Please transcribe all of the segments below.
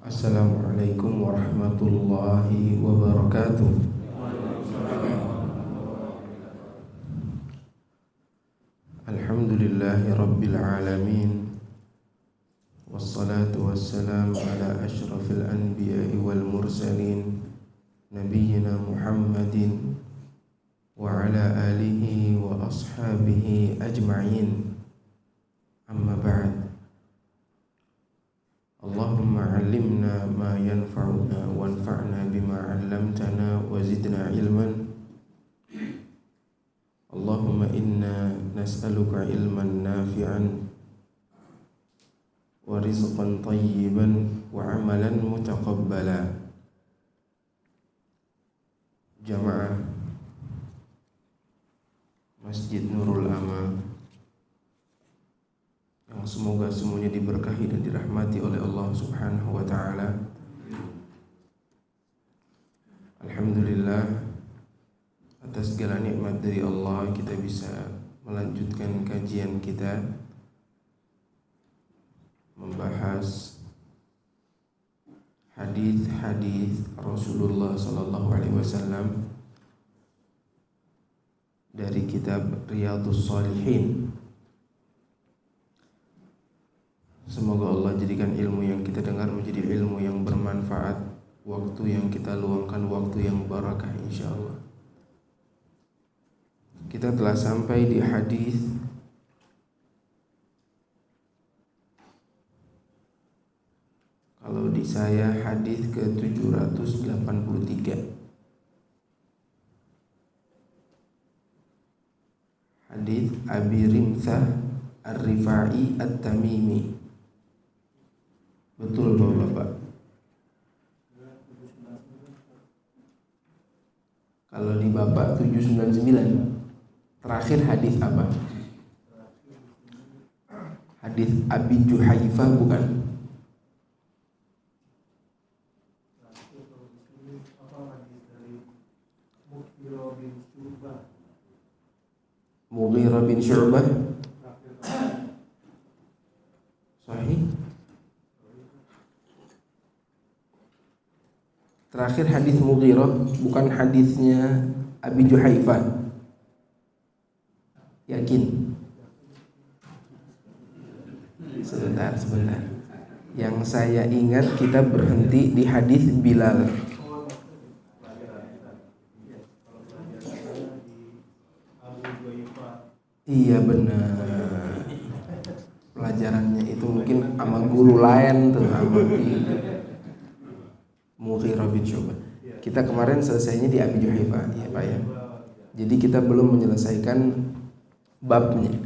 Assalamualaikum warahmatullahi wabarakatuh. Alhamdulillahi rabbil alamin. Wassalatu wassalamu ala ashrafil anbiya'i wal mursalin Nabiyyina Muhammadin wa ala alihi wa ashabihi ajma'in. Amma ba'd. Allahumma 'allimna ma yanfa'una wanfa'na bima 'allamtana wa zidna ilman. Allahumma inna nas'aluka ilman nafi'an wa rizqan tayyiban wa 'amalan mutaqabbala. Jamaah Masjid Nurul Amal yang semoga semuanya diberkahi dan dirahmati oleh Allah Subhanahu wa taala. Alhamdulillah, atas segala nikmat dari Allah kita bisa melanjutkan kajian kita membahas hadis-hadis Rasulullah sallallahu alaihi wasallam dari kitab Riyadhus Shalihin. Semoga Allah jadikan ilmu yang kita dengar menjadi ilmu yang bermanfaat, waktu yang kita luangkan waktu yang barakah insyaallah. Kita telah sampai di hadis kalau di saya hadis ke-783. Hadis Abi Rimsah Ar-Rifa'i At-Tamimi. Betul Bapak-bapak? Kalau di Bapak 799. Terakhir hadis apa? Hadis Abi Juhaifah bukan? Mughirah bin Syu'bah. Sahih. Terakhir hadis Mughirah, bukan hadisnya Abi Juhaifah. Yakin? Sebentar. Yang saya ingat kita berhenti di hadis Bilal. Iya benar. Pelajarannya itu mungkin sama guru lain tuh, sama Mughirah bin Syu'bah. Kita kemarin selesainya di Abi Juhaifah, ya Pak ya. Jadi kita belum menyelesaikan babnya,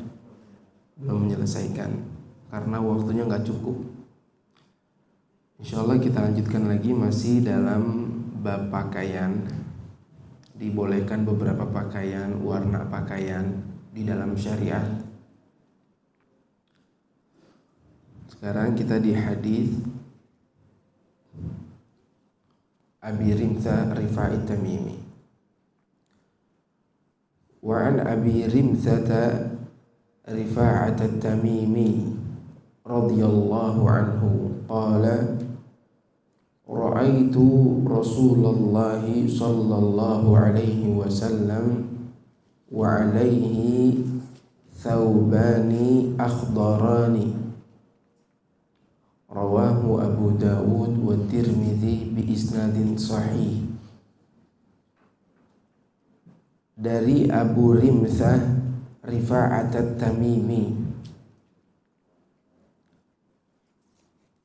belum menyelesaikan karena waktunya nggak cukup. Insyaallah kita lanjutkan lagi masih dalam bab pakaian. Dibolehkan beberapa pakaian, warna pakaian di dalam syariat. Sekarang kita di hadis Abi Rimsah Rifa'i Tamimi. Wa an Abi Rimsah Rifa'at Tamimi radhiyallahu anhu qala ra'aitu Rasulullah sallallahu alaihi wasallam wa alaihi thawbani akhdarani. Rawahu Abu Dawud wa Tirmidzi bi isnadin sahih. Dari Abu Rimsah Rifa'at At-Tamimi,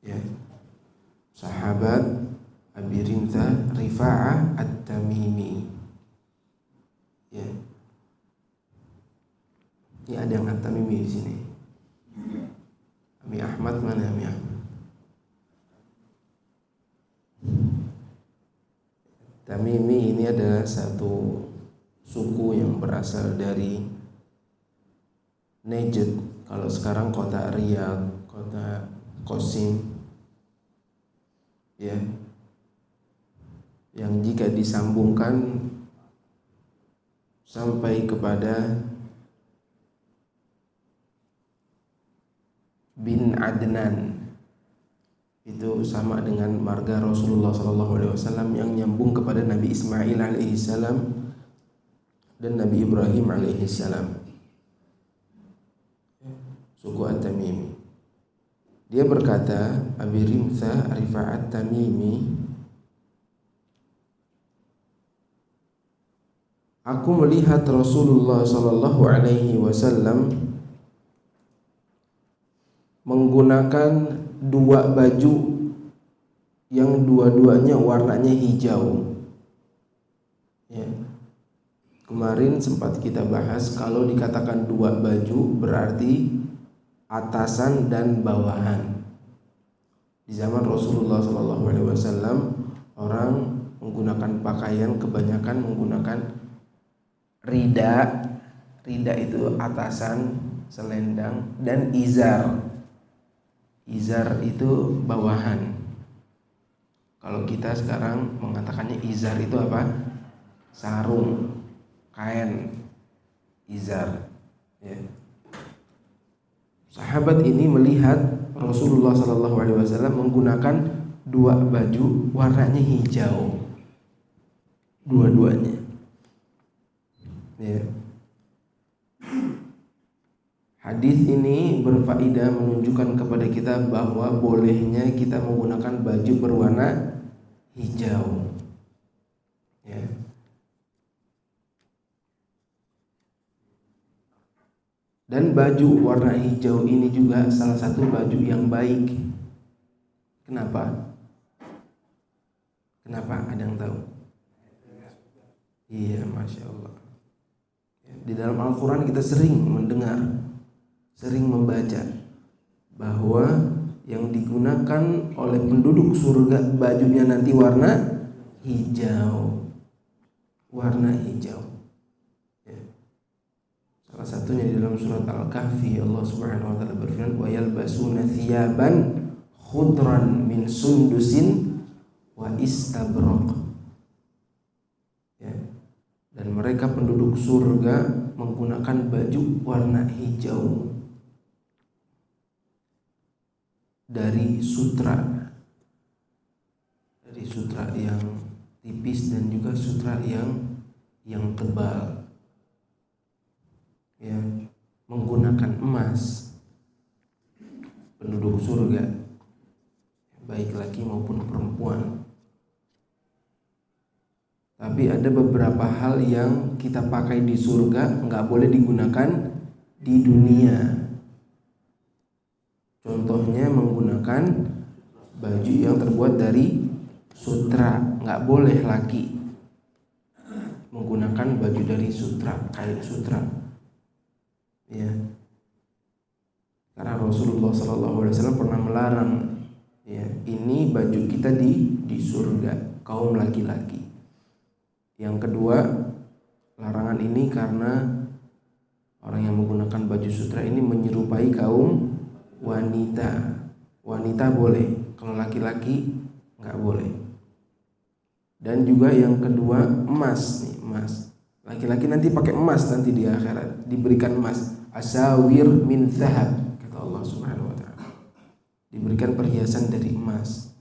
ya, sahabat Abi Rimsah Rifa'ah At-Tamimi, ya. Ini ada yang At-Tamimi di sini. Ami Ahmad mana Ami Ahmad? Tamimi ini adalah satu suku yang berasal dari Najd, kalau sekarang kota Riyadh, kota Qasim, ya, yang jika disambungkan sampai kepada bin Adnan, itu sama dengan marga Rasulullah SAW yang nyambung kepada Nabi Ismail alaihissalam dan Nabi Ibrahim alaihissalam, suku At-Tamimi. Dia berkata, Abi Rimtha Rifa'at Tamimi, aku melihat Rasulullah SAW menggunakan dua baju yang dua-duanya warnanya hijau. Ya. Kemarin sempat kita bahas kalau dikatakan dua baju berarti atasan dan bawahan. Di zaman Rasulullah SAW orang menggunakan pakaian kebanyakan menggunakan rida. Rida itu atasan, selendang, dan izar. Izar itu bawahan. Kalau kita sekarang mengatakannya izar itu apa? Sarung, kain, izar. Ya. Sahabat ini melihat Rasulullah SAW menggunakan dua baju warnanya hijau, dua-duanya. Ya. Hadis ini berfaedah menunjukkan kepada kita bahwa bolehnya kita menggunakan baju berwarna hijau. Ya. Dan baju warna hijau ini juga salah satu baju yang baik. Kenapa? Kenapa? Ada yang tahu? Iya, Masya Allah. Di dalam Al-Quran kita sering mendengar, sering membaca bahwa yang digunakan oleh penduduk surga bajunya nanti warna hijau. Warna hijau. Ya. Salah satunya di dalam surat Al-Kahfi, Allah Subhanahu wa taala berfirman, "Wa yalbasuna thiyaban khudran min sundusin wa istabraq." Ya. Dan mereka penduduk surga menggunakan baju warna hijau dari sutra yang tipis dan juga sutra yang tebal. Ya, menggunakan emas penduduk surga, baik laki maupun perempuan. Tapi ada beberapa hal yang kita pakai di surga nggak boleh digunakan di dunia. Contohnya menggunakan baju yang terbuat dari sutra, nggak boleh laki menggunakan baju dari sutra, kain sutra. Ya, karena Rasulullah SAW pernah melarang. Ya, ini baju kita di surga kaum laki-laki. Yang kedua, larangan ini karena orang yang menggunakan baju sutra ini menyerupai kaum wanita. Wanita boleh, kalau laki-laki nggak boleh. Dan juga yang kedua, emas nih, emas. Laki-laki nanti pakai emas nanti di akhirat, diberikan emas. Asawir min zahab, kata Allah Subhanahu wa taala. Diberikan perhiasan dari emas.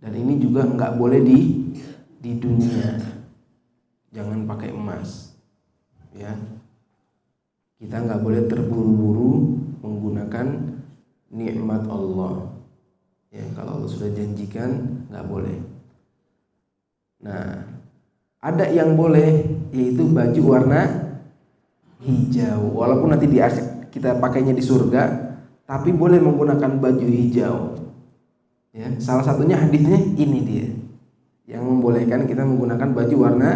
Dan ini juga nggak boleh di dunia. Jangan pakai emas. Ya. Kita nggak boleh terburu-buru menggunakan nikmat Allah. Ya, kalau Allah sudah janjikan nggak boleh. Nah, ada yang boleh, yaitu baju warna hijau. Walaupun nanti kita pakainya di surga, tapi boleh menggunakan baju hijau. Ya, salah satunya hadisnya ini dia, yang membolehkan kita menggunakan baju warna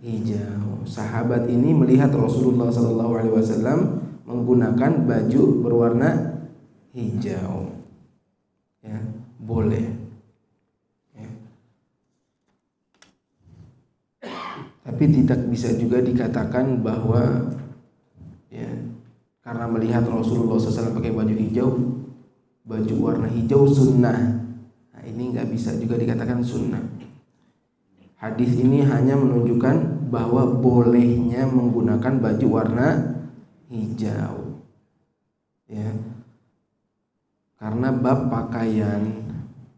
hijau. Sahabat ini melihat Rasulullah SAW menggunakan baju berwarna hijau. Ya, boleh. Ya. Tapi tidak bisa juga dikatakan bahwa ya, karena melihat Rasulullah SAW pakai baju hijau, baju warna hijau sunnah. Nah, ini nggak bisa juga dikatakan sunnah. Hadis ini hanya menunjukkan bahwa bolehnya menggunakan baju warna hijau. Ya. Karena bab pakaian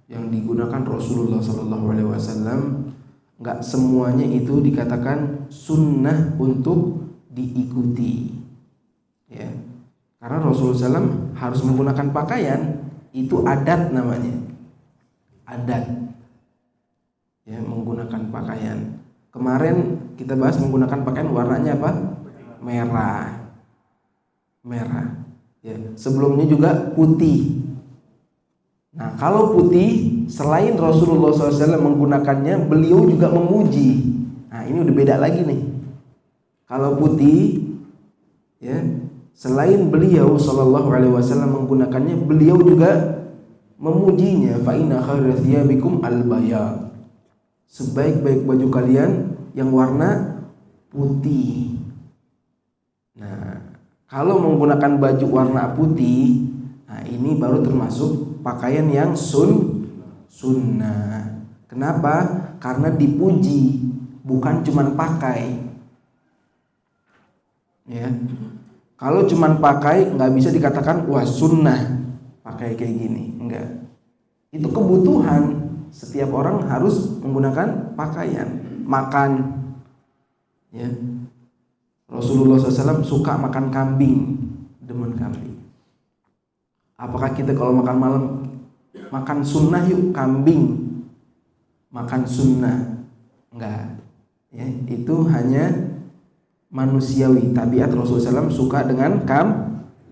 yang digunakan Rasulullah SAW nggak semuanya itu dikatakan sunnah untuk diikuti, ya. Karena Rasulullah SAW harus menggunakan pakaian, itu adat namanya, adat, ya, menggunakan pakaian. Kemarin kita bahas menggunakan pakaian warnanya apa? Merah, ya. Sebelumnya juga putih. Nah, kalau putih, selain Rasulullah SAW menggunakannya, beliau juga memuji. Nah, ini udah beda lagi nih. Kalau putih, ya, selain beliau SAW menggunakannya, beliau juga memujinya. Fa inna khairat thiyabikum al-bayad. Sebaik-baik baju kalian yang warna putih. Nah, kalau menggunakan baju warna putih, nah ini baru termasuk pakaian yang sunnah. Kenapa? Karena dipuji, bukan cuman pakai. Ya. Kalau cuman pakai nggak bisa dikatakan wah sunnah pakai kayak gini, enggak. Itu kebutuhan. Setiap orang harus menggunakan pakaian, makan. Ya. Rasulullah SAW suka makan kambing, demen kambing. Apakah kita kalau makan malam makan sunnah yuk kambing, makan sunnah? Enggak, ya, itu hanya manusiawi. Tabiat Rasulullah SAW suka dengan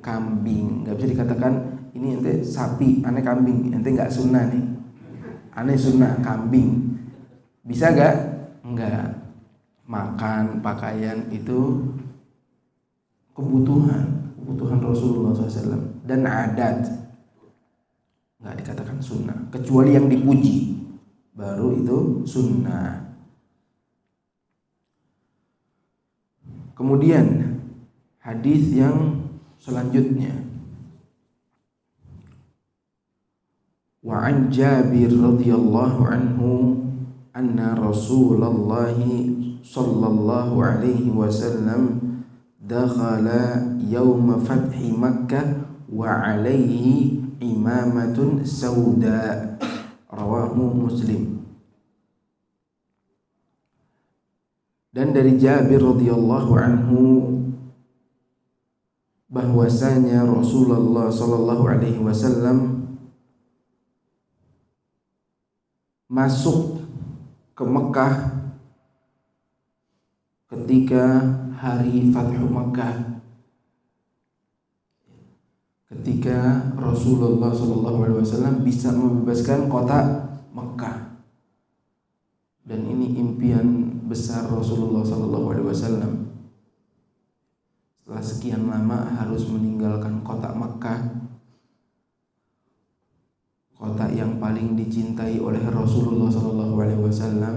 kambing. Enggak bisa dikatakan ini ente sapi, aneh kambing, ente enggak sunnah nih, aneh sunnah kambing. Bisa enggak? Enggak. Makan, pakaian itu kebutuhan Rasulullah SAW dan adat, nggak dikatakan sunnah kecuali yang dipuji, baru itu sunnah. Kemudian hadis yang selanjutnya, wa an Jabir radhiyallahu anhu anna Rasulullah sallallahu alaihi wasallam dakhala yawma fathi Makkah wa alaihi imamatun sauda, rawahu Muslim. Dan dari Jabir radhiyallahu anhu bahwasanya Rasulullah sallallahu alaihi wasallam masuk ke Mekah ketika hari Fathu Makkah, ketika Rasulullah SAW bisa membebaskan kota Mekah. Dan ini impian besar Rasulullah SAW. Setelah sekian lama harus meninggalkan kota Mekah, kota yang paling dicintai oleh Rasulullah SAW,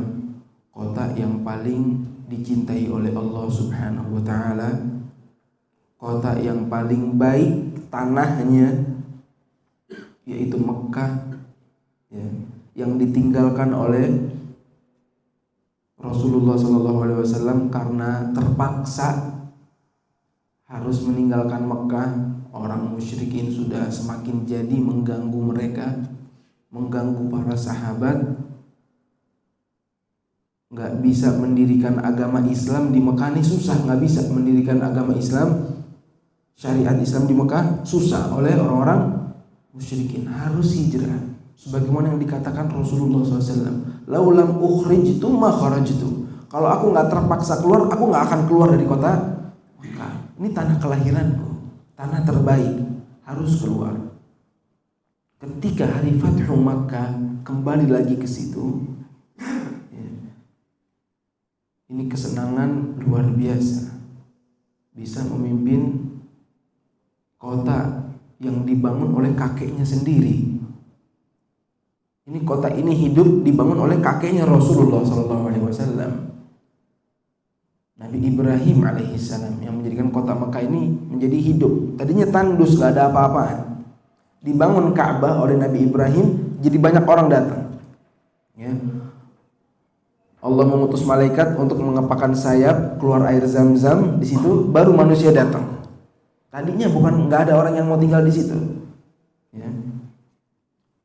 kota yang paling dicintai oleh Allah Subhanahu wa taala, kota yang paling baik tanahnya yaitu Mekah, ya, yang ditinggalkan oleh Rasulullah SAW karena terpaksa harus meninggalkan Mekah. Orang musyrikin sudah semakin jadi mengganggu mereka, mengganggu para sahabat. Nggak bisa mendirikan agama Islam di Mekah ini susah, nggak bisa mendirikan agama Islam, syariat Islam di Mekah susah oleh orang-orang musyrikin, harus hijrah. Sebagaimana yang dikatakan Rasulullah SAW, laulam ukhrijtu ma kharajtu. Kalau aku nggak terpaksa keluar, aku nggak akan keluar dari kota Mekah. Ini tanah kelahiranku, tanah terbaik, harus keluar. Ketika hari Fathu Makkah kembali lagi ke situ, ini kesenangan luar biasa, bisa memimpin kota yang dibangun oleh kakeknya sendiri. Ini kota ini hidup dibangun oleh kakeknya Rasulullah SAW, Nabi Ibrahim alaihissalam, yang menjadikan kota Mekah ini menjadi hidup. Tadinya tandus, gak ada apa-apaan. Dibangun Ka'bah oleh Nabi Ibrahim, jadi banyak orang datang. Ya. Allah mengutus malaikat untuk mengepakkan sayap, keluar air Zam-Zam, di situ baru manusia datang. Tadinya bukan, nggak ada orang yang mau tinggal di situ. Ya.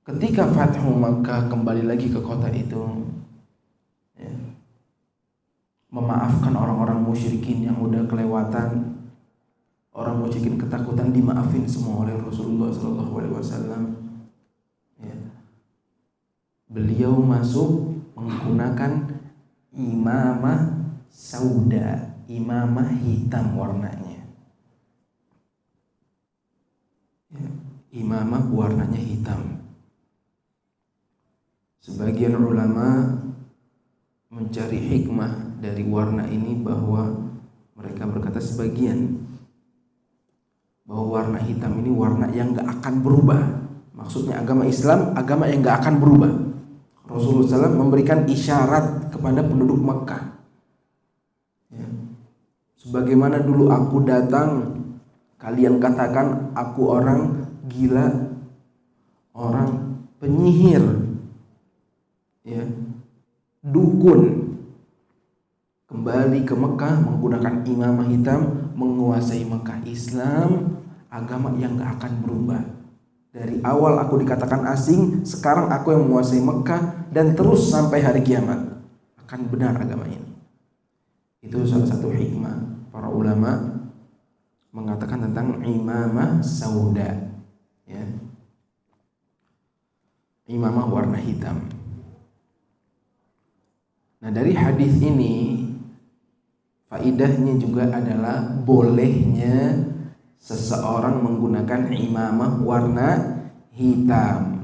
ketika Fathu Makkah kembali lagi ke kota itu, ya, memaafkan orang-orang musyrikin yang udah kelewatan. Orang musyrikin ketakutan, dimaafin semua oleh Rasulullah SAW. Ya. Beliau masuk menggunakan imamah sauda, imamah hitam warnanya. Ya. Imamah warnanya hitam. Sebagian ulama mencari hikmah dari warna ini, bahwa mereka berkata sebagian bahwa warna hitam ini warna yang gak akan berubah. Maksudnya agama Islam, agama yang gak akan berubah. Rasulullah SAW memberikan isyarat kepada penduduk Makkah, ya. Sebagaimana dulu aku datang, kalian katakan aku orang gila, orang penyihir, ya, dukun. Kembali ke Mekah menggunakan imamah hitam, menguasai Mekah. Islam agama yang gak akan berubah. Dari awal aku dikatakan asing, sekarang aku yang menguasai Mekah, dan terus sampai hari kiamat akan benar agama ini. Itu salah satu hikmah para ulama mengatakan tentang imamah sauda, ya, imamah warna hitam. Nah, dari hadis ini faidahnya juga adalah bolehnya seseorang menggunakan imamah warna hitam.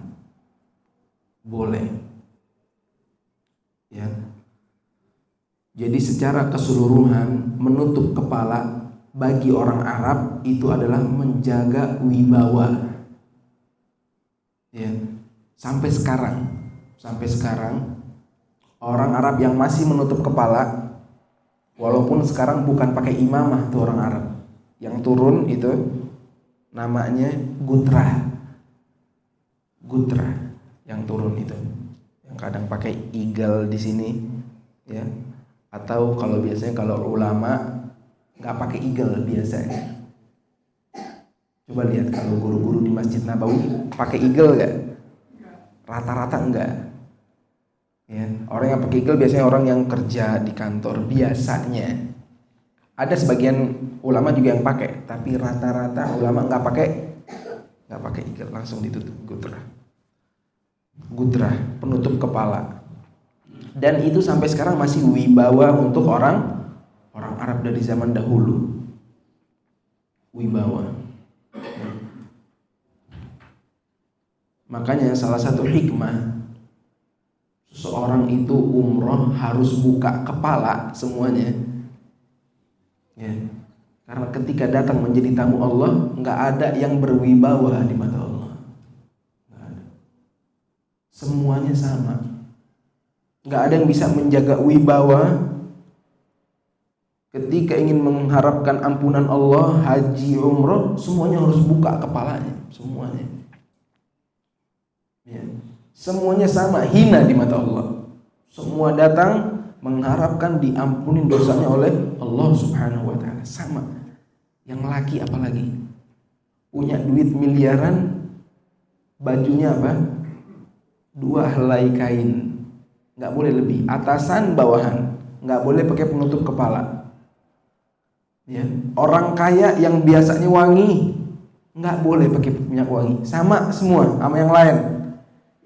Boleh. Ya. Jadi secara keseluruhan menutup kepala bagi orang Arab itu adalah menjaga wibawa. Ya. Sampai sekarang orang Arab yang masih menutup kepala, walaupun sekarang bukan pakai imamah tuh orang Arab, yang turun itu namanya gutrah yang turun itu, yang kadang pakai eagle di sini, ya, atau kalau biasanya kalau ulama nggak pakai eagle biasanya. Coba lihat kalau guru-guru di Masjid Nabawi pakai eagle nggak? Rata-rata enggak. Ya, orang yang pakai eagle biasanya orang yang kerja di kantor biasanya. Ada sebagian ulama juga yang pakai, tapi rata-rata ulama nggak pakai eagle, langsung ditutup gutrah penutup kepala. Dan itu sampai sekarang masih wibawa untuk orang Arab dari zaman dahulu. Wibawa. Makanya salah satu hikmah seorang itu umroh harus buka kepala semuanya, ya. Karena ketika datang menjadi tamu Allah, nggak ada yang berwibawa di mata Allah, nggak ada. Semuanya sama, nggak ada yang bisa menjaga wibawa. Ketika ingin mengharapkan ampunan Allah, haji, umroh, semuanya harus buka kepalanya, semuanya, ya. Semuanya sama, hina di mata Allah. Semua datang mengharapkan diampuni dosanya oleh Allah Subhanahu wa taala. Sama. Yang laki apalagi? Punya duit miliaran, bajunya apa? 2 helai kain. Enggak boleh lebih, atasan bawahan. Enggak boleh pakai penutup kepala. Ya. Orang kaya yang biasanya wangi, enggak boleh pakai minyak wangi. Sama semua sama yang lain.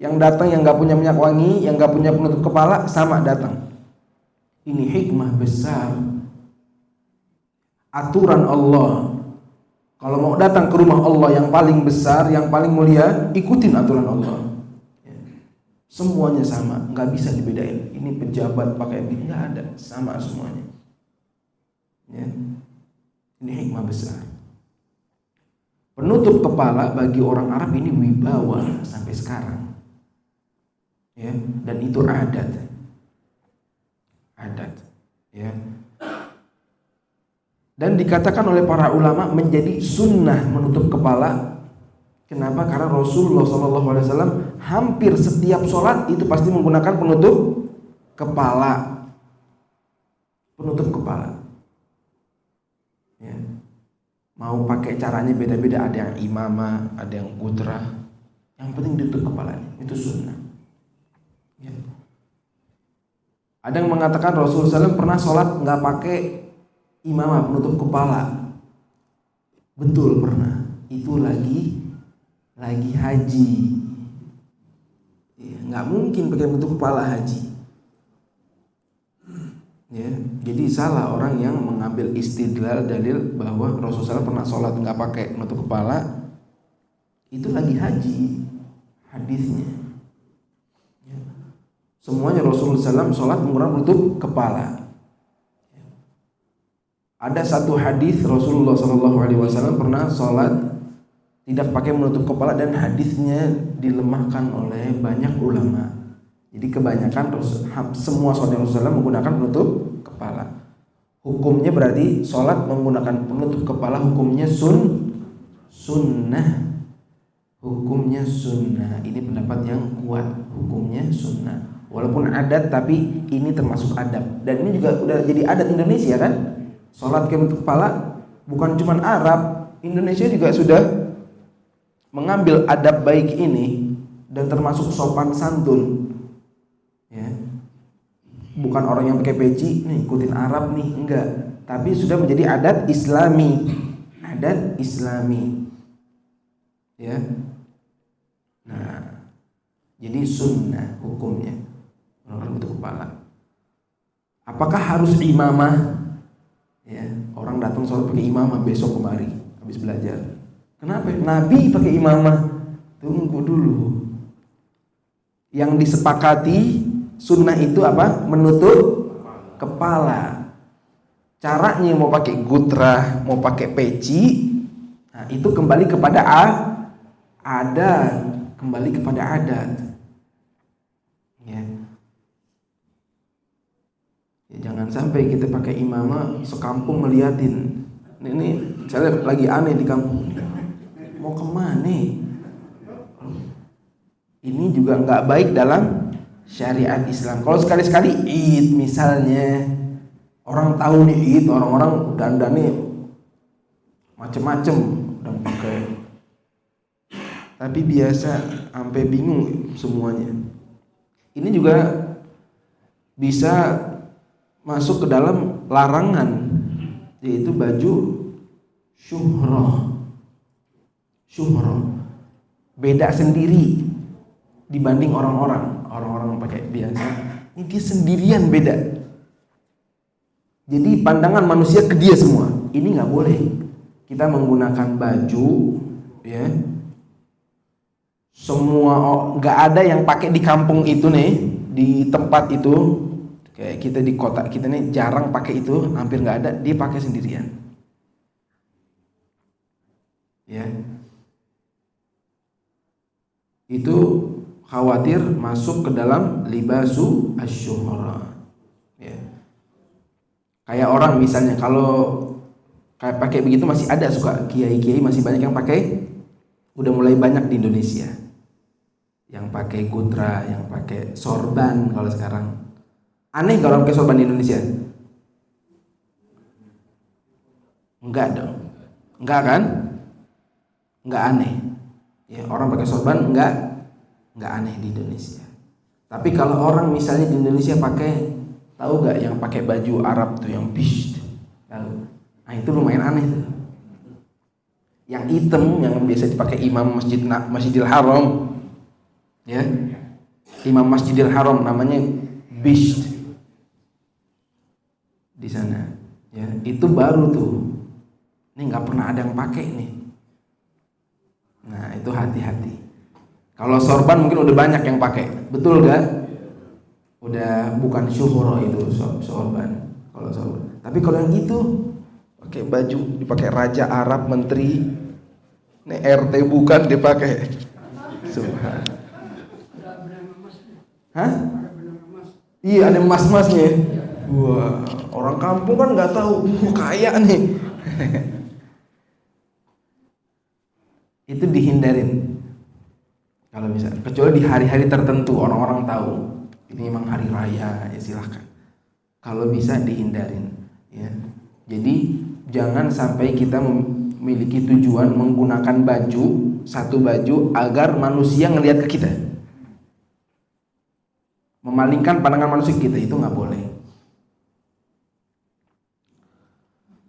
Yang datang yang gak punya minyak wangi, yang gak punya penutup kepala, sama datang. Ini hikmah besar, aturan Allah. Kalau mau datang ke rumah Allah yang paling besar, yang paling mulia, ikutin aturan Allah. Semuanya sama, gak bisa dibedain. Ini pejabat pakai ini, gak ada, sama semuanya, ya. Ini hikmah besar. Penutup kepala bagi orang Arab ini wibawa sampai sekarang. Ya, dan itu adat, ya. Dan dikatakan oleh para ulama menjadi sunnah menutup kepala. Kenapa? Karena Rasulullah SAW hampir setiap sholat itu pasti menggunakan penutup kepala, ya. Mau pakai caranya beda-beda, ada yang imamah, ada yang gutrah, Yang penting ditutup kepalanya, itu sunnah. Ya. Ada yang mengatakan Rasulullah SAW pernah sholat nggak pakai imamah penutup kepala. Betul, pernah. Itu lagi haji. Ya, nggak mungkin pakai penutup kepala haji. Ya, jadi salah orang yang mengambil istidlal dalil bahwa Rasulullah SAW pernah sholat nggak pakai penutup kepala. Itu lagi haji hadisnya. Ya. Semuanya Rasulullah SAW sholat menggunakan penutup kepala. Ada satu hadis Rasulullah SAW pernah sholat tidak pakai menutup kepala dan hadisnya dilemahkan oleh banyak ulama. Jadi kebanyakan semua sholat Rasulullah menggunakan penutup kepala. Hukumnya berarti sholat menggunakan penutup kepala hukumnya sunnah. Hukumnya sunnah. Ini pendapat yang kuat. Hukumnya sunnah. Walaupun adat tapi ini termasuk adab. Dan ini juga udah jadi adat Indonesia kan? Sholat ke penutup kepala bukan cuma Arab, Indonesia juga sudah mengambil adab baik ini dan termasuk sopan santun. Ya. Bukan orang yang pakai peci nih ikutin Arab nih, enggak, tapi sudah menjadi adat Islami. Adat Islami. Ya. Nah, jadi sunnah hukumnya menutup kepala. Apakah harus imamah? Ya, orang datang sholat pakai imamah besok kemari habis belajar. Kenapa? Nabi pakai imamah. Tunggu dulu. Yang disepakati sunnah itu apa? Menutup kepala. Caranya mau pakai gutrah, mau pakai peci, nah itu kembali kepada adat, kembali kepada adat. Ya. Ya, jangan sampai kita pakai imamah sekampung ngeliatin. Ini saya lagi aneh di kampung. Mau kemana? Ini juga nggak baik dalam syariat Islam. Kalau sekali-sekali Id misalnya, orang tahu nih Id, orang-orang dandannya macem-macem udah pakai. Tapi biasa sampai bingung semuanya. Ini juga bisa masuk ke dalam larangan, yaitu baju syuhrah. Beda sendiri dibanding orang-orang pakai biasa. Ini dia sendirian beda. Jadi pandangan manusia ke dia semua. Ini nggak boleh. Kita menggunakan baju, ya. Semua nggak ada yang pakai di kampung itu nih, di tempat itu. Kayak kita di kota kita nih jarang pakai itu, hampir nggak ada, dia pakai sendirian. Ya. Itu khawatir masuk ke dalam libasu asyuhra. Ya. Kayak orang misalnya kalau kayak pakai begitu masih ada suka kiai-kiai masih banyak yang pakai, udah mulai banyak di Indonesia. Yang pakai gutra, yang pakai sorban kalau sekarang. Aneh kalau pakai sorban di Indonesia? Enggak dong. Enggak kan? Enggak aneh. Ya, orang pakai sorban enggak aneh di Indonesia. Tapi kalau orang misalnya di Indonesia pakai, tahu enggak yang pakai baju Arab tuh yang bish? Tahu. Nah, itu lumayan aneh tuh. Yang hitam yang biasa dipakai imam Masjidil Haram. Ya. Imam Masjidil Haram namanya bish. Di sana, ya itu baru tuh. Ini nggak pernah ada yang pakai nih. Nah itu hati-hati. Kalau sorban mungkin udah banyak yang pakai, betul gak? Udah bukan syuhro itu sorban. Kalau sorban. Tapi kalau yang itu pakai baju dipakai raja Arab, menteri, ini RT bukan dipakai. Subhan. Hah? Iya ada emas-emasnya. Wah, orang kampung kan nggak tahu, kaya nih. Itu dihindarin. Kalau bisa, kecuali di hari-hari tertentu orang-orang tahu ini memang hari raya, ya silahkan. Kalau bisa dihindarin, ya. Jadi jangan sampai kita memiliki tujuan menggunakan satu baju agar manusia ngelihat ke kita, memalingkan pandangan manusia kita, itu nggak boleh.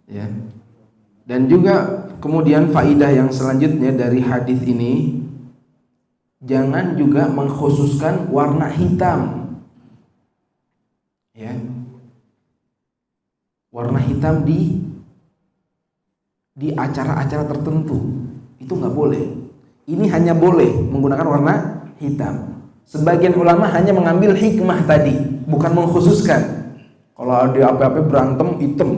Ya. Dan juga kemudian faidah yang selanjutnya dari hadis ini, jangan juga mengkhususkan warna hitam. Ya. Warna hitam di acara-acara tertentu itu nggak boleh. Ini hanya boleh menggunakan warna hitam. Sebagian ulama hanya mengambil hikmah tadi, bukan mengkhususkan. Kalau ada apa-apa berantem hitam,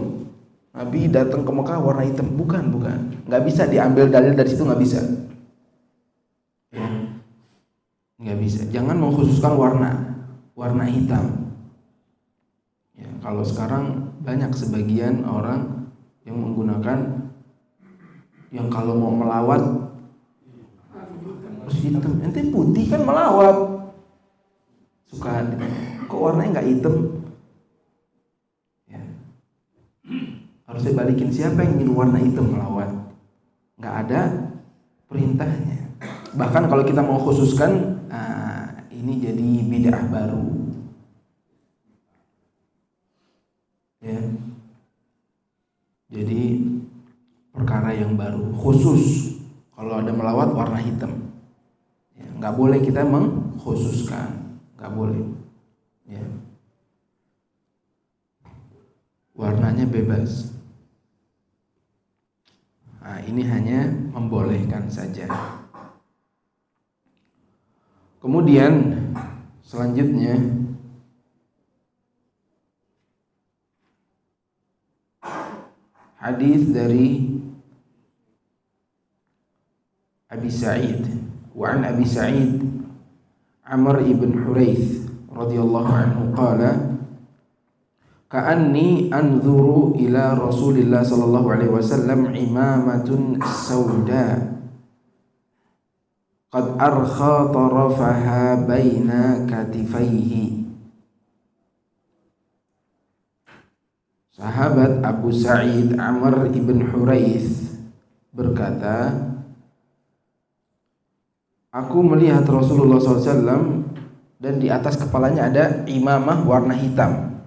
Nabi datang ke Mekah warna hitam, bukan. Nggak bisa diambil dalil dari situ, nggak bisa. Ya. Nggak bisa. Jangan mengkhususkan warna hitam. Ya, kalau sekarang banyak sebagian orang yang menggunakan, yang kalau mau melawat harus hitam, ente putih kan melawat, suka kok warnanya nggak hitam. Ya. Harusnya balikin, siapa yang ingin warna hitam melawat? Nggak ada perintahnya. Bahkan kalau kita mau khususkan, ini jadi bid'ah baru. Ya. Jadi perkara yang baru, khusus kalau ada melawat warna hitam, ya, nggak boleh kita mengkhususkan, nggak boleh. Ya. Warnanya bebas. Nah, ini hanya membolehkan saja. Kemudian selanjutnya hadis dari Abi Sa'id, wa an Abi Sa'id Amr ibn Huraith radhiyallahu anhu qala ka'anni anzuru ila Rasulillah sallallahu alaihi wasallam imamatun sauda qad arkha tarafaha baina katifaihi. Sahabat Abu Sa'id Amr ibn Huraith berkata, aku melihat Rasulullah SAW dan di atas kepalanya ada imamah warna hitam,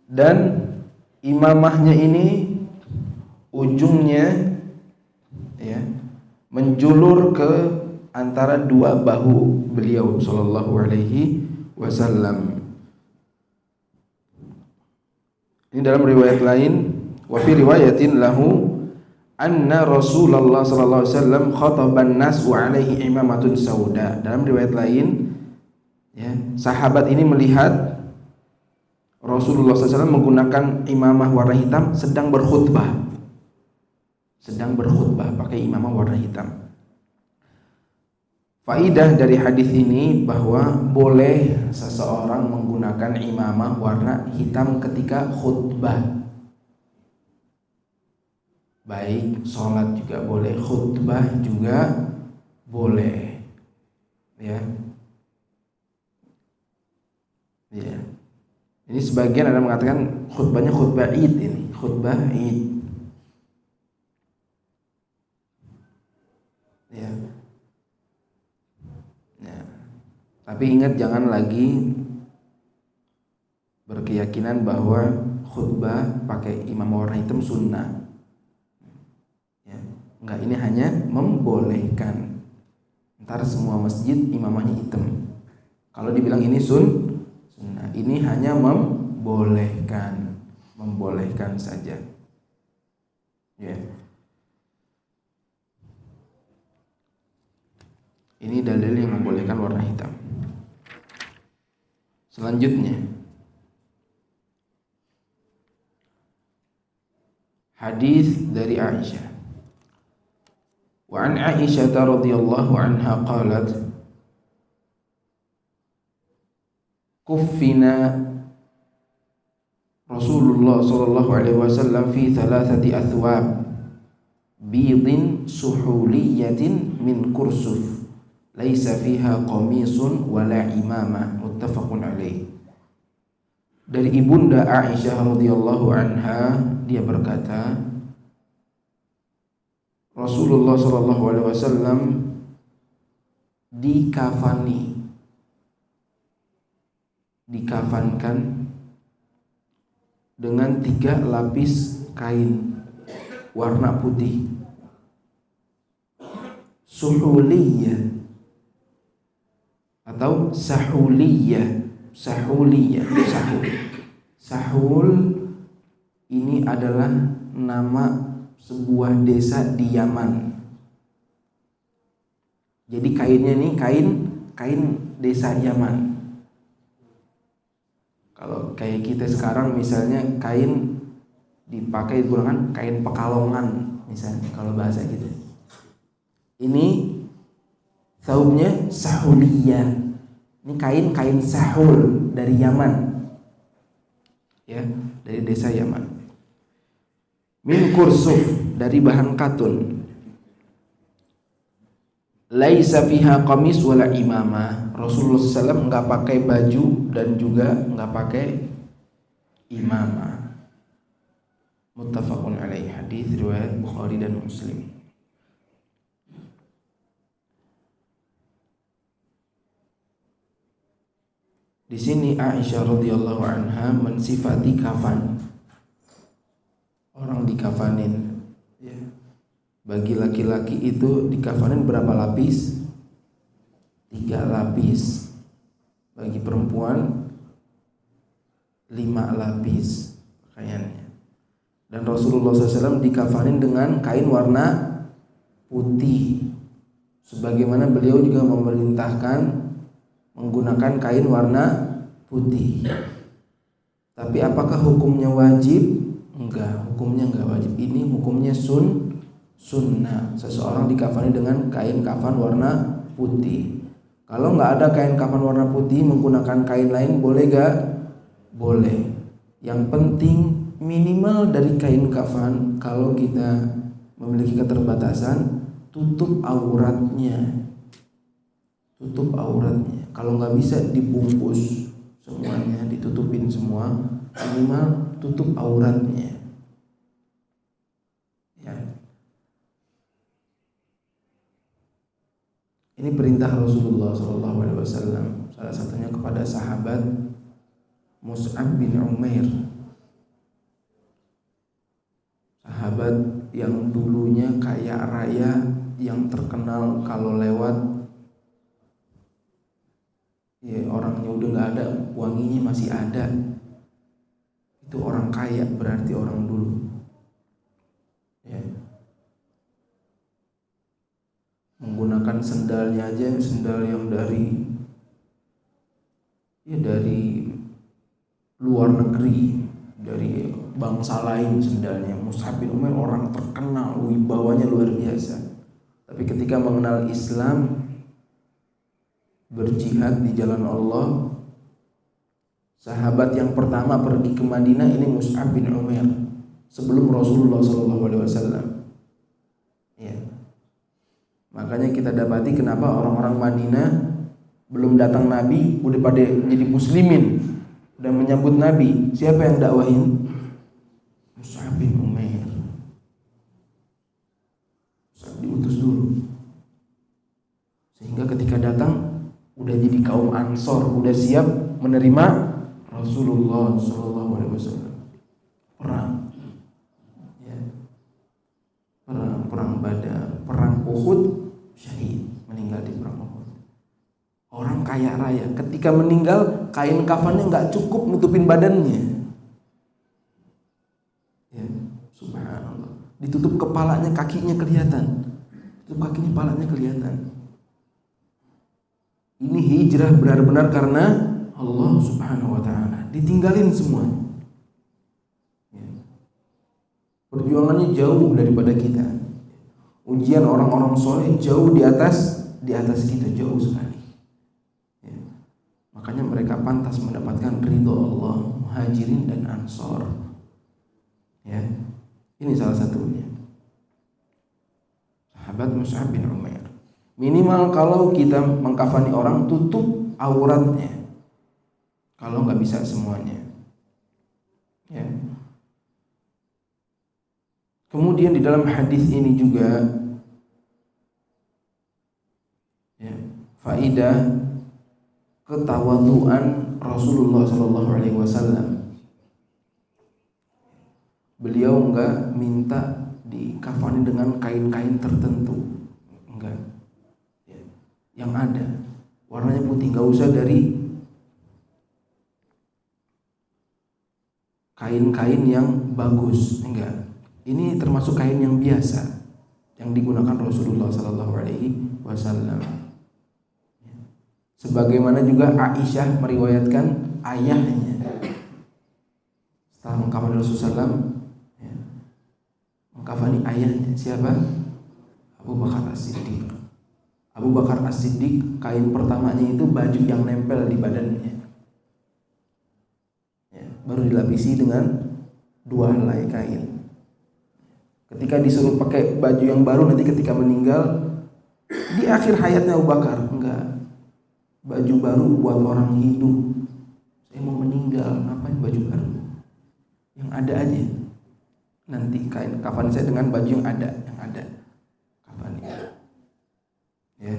dan imamahnya ini ujungnya ya menjulur ke antara dua bahu beliau sallallahu alaihi wasallam. Ini dalam riwayat lain, wa fi riwayatin lahu anna Rasulullah sallallahu alaihi wasallam khataban nas wa alaihi imamatun sauda. Dalam riwayat lain, ya, sahabat ini melihat Rasulullah SAW menggunakan imamah warna hitam sedang berkhutbah pakai imamah warna hitam. Faidah dari hadis ini bahwa boleh seseorang menggunakan imamah warna hitam ketika khutbah. Baik sholat juga boleh, khutbah juga boleh. Ya. Ya. Ini sebagian ada mengatakan khutbahnya khutbah Id, ini khutbah Id. Ya. Ya. Tapi ingat, jangan lagi berkeyakinan bahwa khutbah pakai imam warna hitam sunnah. Ya. Enggak, ini hanya membolehkan. Ntar semua masjid imamahnya hitam. Kalau dibilang ini sunnah, ini hanya membolehkan saja. Ya. Ini dalil yang membolehkan warna hitam. Selanjutnya, hadis dari Aisyah. Wa an Aisyah radhiyallahu anha qalat kuffina Rasulullah sallallahu alaihi wasallam fi thalathati athwab bidin suhuliyatin min kursuf laisa fiha qamisun wala imamah, muttafaqun alaih. Dari ibunda Aisyah radhiyallahu anha, dia berkata, Rasulullah SAW dikafankan dengan 3 lapis kain warna putih, suhuliyah atau sahuliyah. Sahul ini adalah nama sebuah desa di Yaman. Jadi kainnya ini kain desa Yaman. Kalau kayak kita sekarang misalnya kain dipakai digunakan kain Pekalongan misalnya kalau bahasa gitu. Ini saubnya sahuliyah. Ini kain sahul dari Yaman. Ya, dari desa Yaman. Min kursuf, dari bahan katun. Laisa fiha qamis wala imamah. Rasulullah SAW enggak pakai baju dan juga enggak pakai imamah. Muttafaqun alaihi, hadis riwayat Bukhari dan Muslim. Di sini Aisyah radhiyallahu anha mensifati kafan. Orang dikafanin, ya. Bagi laki-laki itu dikafanin berapa lapis? 3 lapis. Bagi perempuan 5 lapis pakaiannya. Dan Rasulullah SAW dikafanin dengan kain warna putih. Sebagaimana beliau juga memerintahkan menggunakan kain warna putih. Tapi apakah hukumnya wajib? Enggak, hukumnya enggak wajib. Ini hukumnya sunnah. Seseorang dikafani dengan kain kafan warna putih. Kalau enggak ada kain kafan warna putih, menggunakan kain lain boleh enggak? Boleh. Yang penting minimal dari kain kafan, kalau kita memiliki keterbatasan, tutup auratnya. Kalau nggak bisa dibungkus semuanya, ditutupin semua, minimal tutup auratnya. Ya. Ini perintah Rasulullah SAW. Salah satunya kepada sahabat Mus'ab bin Umair, sahabat yang dulunya kaya raya, yang terkenal kalau lewat ya orangnya udah nggak ada, wanginya masih ada. Itu orang kaya, berarti orang dulu. Ya. Menggunakan sendalnya aja, sendal yang dari luar negeri, dari bangsa lain sendalnya. Mus'ab bin Umair orang terkenal, wibawanya luar biasa. Tapi ketika mengenal Islam, berjihad di jalan Allah, sahabat yang pertama pergi ke Madinah ini Mus'ab bin Umair sebelum Rasulullah SAW. Ya. Makanya kita dapati kenapa orang-orang Madinah belum datang Nabi udah pada jadi muslimin dan menyambut Nabi. Siapa yang dakwahin? Mus'ab bin Umair. Mus'ab diutus dulu, sehingga ketika datang udah jadi kaum Ansor, udah siap menerima Rasulullah SAW. Perang, ya. Perang Badar, perang Uhud, syahid, meninggal di perang Uhud. Orang kaya raya, ketika meninggal kain kafannya nggak cukup nutupin badannya. Ya, subhanallah. Ditutup kepalanya, kakinya kelihatan. Tutup kakinya, kepalanya kelihatan. Ini hijrah benar-benar karena Allah Subhanahu wa ta'ala. Ditinggalin semua. Ya. Perjuangannya jauh daripada kita. Ujian orang-orang soleh jauh di atas kita, jauh sekali. Ya. Makanya mereka pantas mendapatkan ridho Allah, muhajirin dan ansor. Ya. Ini salah satunya. Sahabat Mus'ab bin Umair. Minimal kalau kita mengkafani orang, tutup auratnya. Kalau nggak bisa semuanya, ya. Kemudian di dalam hadis ini juga faidah ketawaduan Rasulullah Shallallahu Alaihi Wasallam. Beliau enggak minta dikafani dengan kain-kain tertentu, enggak. Yang ada warnanya putih, enggak usah dari kain-kain yang bagus, enggak. Ini termasuk kain yang biasa yang digunakan Rasulullah Shallallahu Alaihi Wasallam. Sebagaimana juga Aisyah meriwayatkan ayahnya setelah mengkafani Rasulullah SAW, mengkafani ayahnya siapa? Abu Bakar As-Siddiq. Abu Bakar As-Siddiq kain pertamanya itu baju yang nempel di badannya, baru dilapisi dengan 2 helai kain. Ketika disuruh pakai baju yang baru nanti ketika meninggal di akhir hayatnya Abu Bakar, enggak, baju baru buat orang hidup. Saya mau meninggal, ngapain baju baru? Yang ada aja. Nanti kain kafan saya dengan baju yang ada kafan. Ya,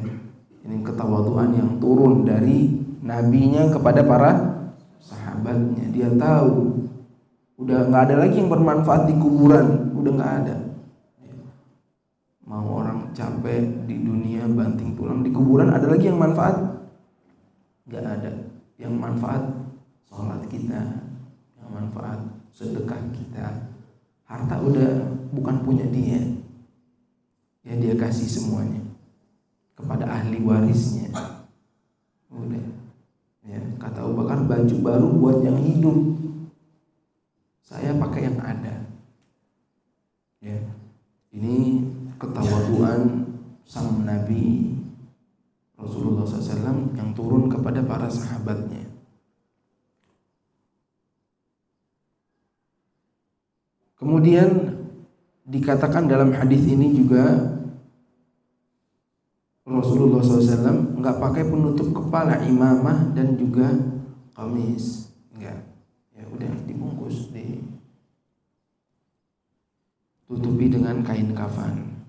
ini ketawaduan yang turun dari nabinya kepada para sahabatnya. Dia tahu udah nggak ada lagi yang bermanfaat di kuburan, udah nggak ada. Mau orang capek di dunia banting tulang, di kuburan ada lagi yang manfaat? Nggak ada. Yang manfaat sholat kita, yang manfaat sedekah kita. Harta udah bukan punya dia, ya dia kasih semuanya kepada ahli warisnya. Udah, ya kata Abu Bakar, baju baru buat yang hidup, saya pakai yang ada. Ya, ini ketawaduan sang Nabi Rasulullah SAW yang turun kepada para sahabatnya. Kemudian dikatakan dalam hadis ini juga Rasulullah SAW nggak pakai penutup kepala, imamah dan juga kamis, enggak. Ya udah dibungkus, ditutupi dengan kain kafan.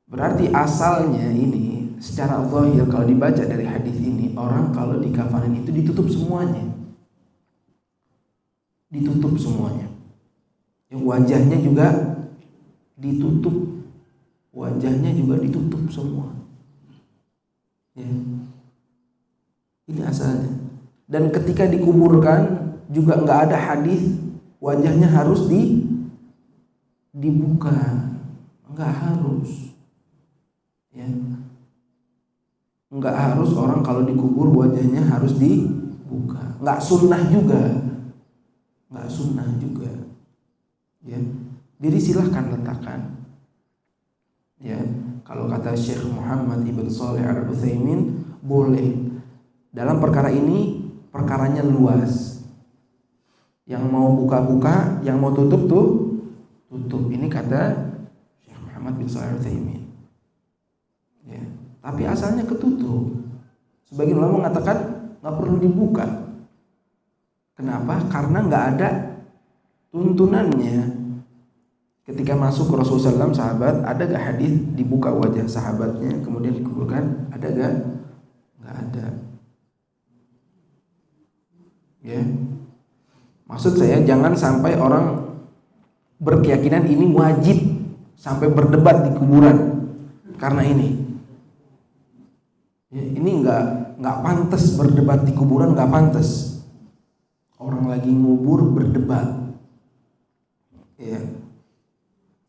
Berarti asalnya ini secara zahir kalau dibaca dari hadis ini, orang kalau dikafanin itu ditutup semuanya, ditutup semuanya. Yang wajahnya juga ditutup, wajahnya juga ditutup semua. Ya. Ini asalnya. Dan ketika dikuburkan juga nggak ada hadis wajahnya harus dibuka, nggak harus. Ya. Nggak harus orang kalau dikubur wajahnya harus dibuka. Nggak sunnah juga, nggak sunnah juga. Ya, jadi silahkan letakkan. Ya, kalau kata Syekh Muhammad Ibn Shalih Al-Utsaimin boleh. Dalam perkara ini perkaranya luas. Yang mau buka-buka, yang mau tutup tutup. Ini kata Syekh Muhammad bin Shalih Al-Utsaimin. Ya, tapi asalnya ketutup. Sebagian ulama mengatakan nggak perlu dibuka. Kenapa? Karena nggak ada tuntunannya. Ketika masuk Rasulullah SAW, sahabat, ada gak hadis dibuka wajah sahabatnya kemudian dikuburkan? Ada gak? Gak ada. Ya, maksud saya jangan sampai orang berkeyakinan ini wajib sampai berdebat di kuburan karena ini. Ya, ini nggak pantas berdebat di kuburan, nggak pantas. Orang lagi ngubur berdebat. Ya.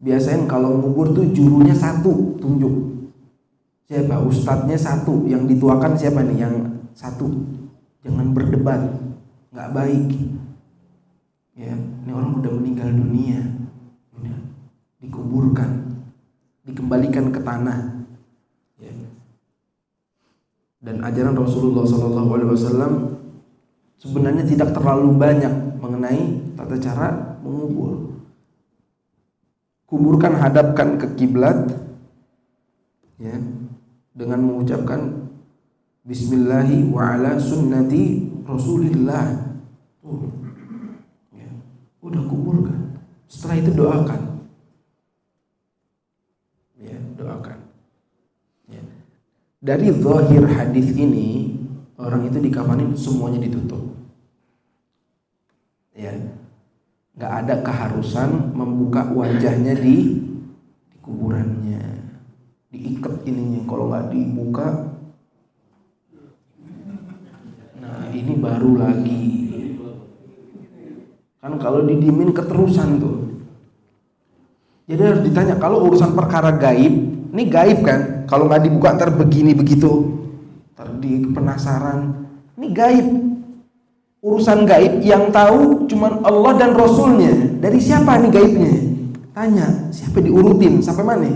Biasanya kalau ngubur tuh jurunya satu, tunjuk. Siapa? Ustadznya satu, yang dituakan siapa nih? Yang satu. Jangan berdebat, nggak baik. Ya, ini orang udah meninggal dunia, udah dikuburkan, dikembalikan ke tanah. Ya. Dan ajaran Rasulullah SAW sebenarnya tidak terlalu banyak mengenai tata cara mengubur. Kuburkan, hadapkan ke kiblat, ya, dengan mengucapkan Bismillahi wa ala sunnati Rasulillah. Ya, udah kuburkan. Setelah itu doakan. Ya, doakan. Ya. Dari zahir hadis ini, orang itu dikafanin semuanya ditutup. Ya. Nggak ada keharusan membuka wajahnya di kuburannya. Diikat ininya, kalau nggak dibuka, nah ini baru lagi. Kan kalau didiemin keterusan tuh. Jadi harus ditanya, kalau urusan perkara gaib, ini gaib kan? Kalau nggak dibuka ntar begini begitu, ntar di penasaran. Ini gaib, urusan gaib yang tahu cuman Allah dan Rasulnya. Dari siapa nih gaibnya? Tanya, siapa diurutin sampai mana?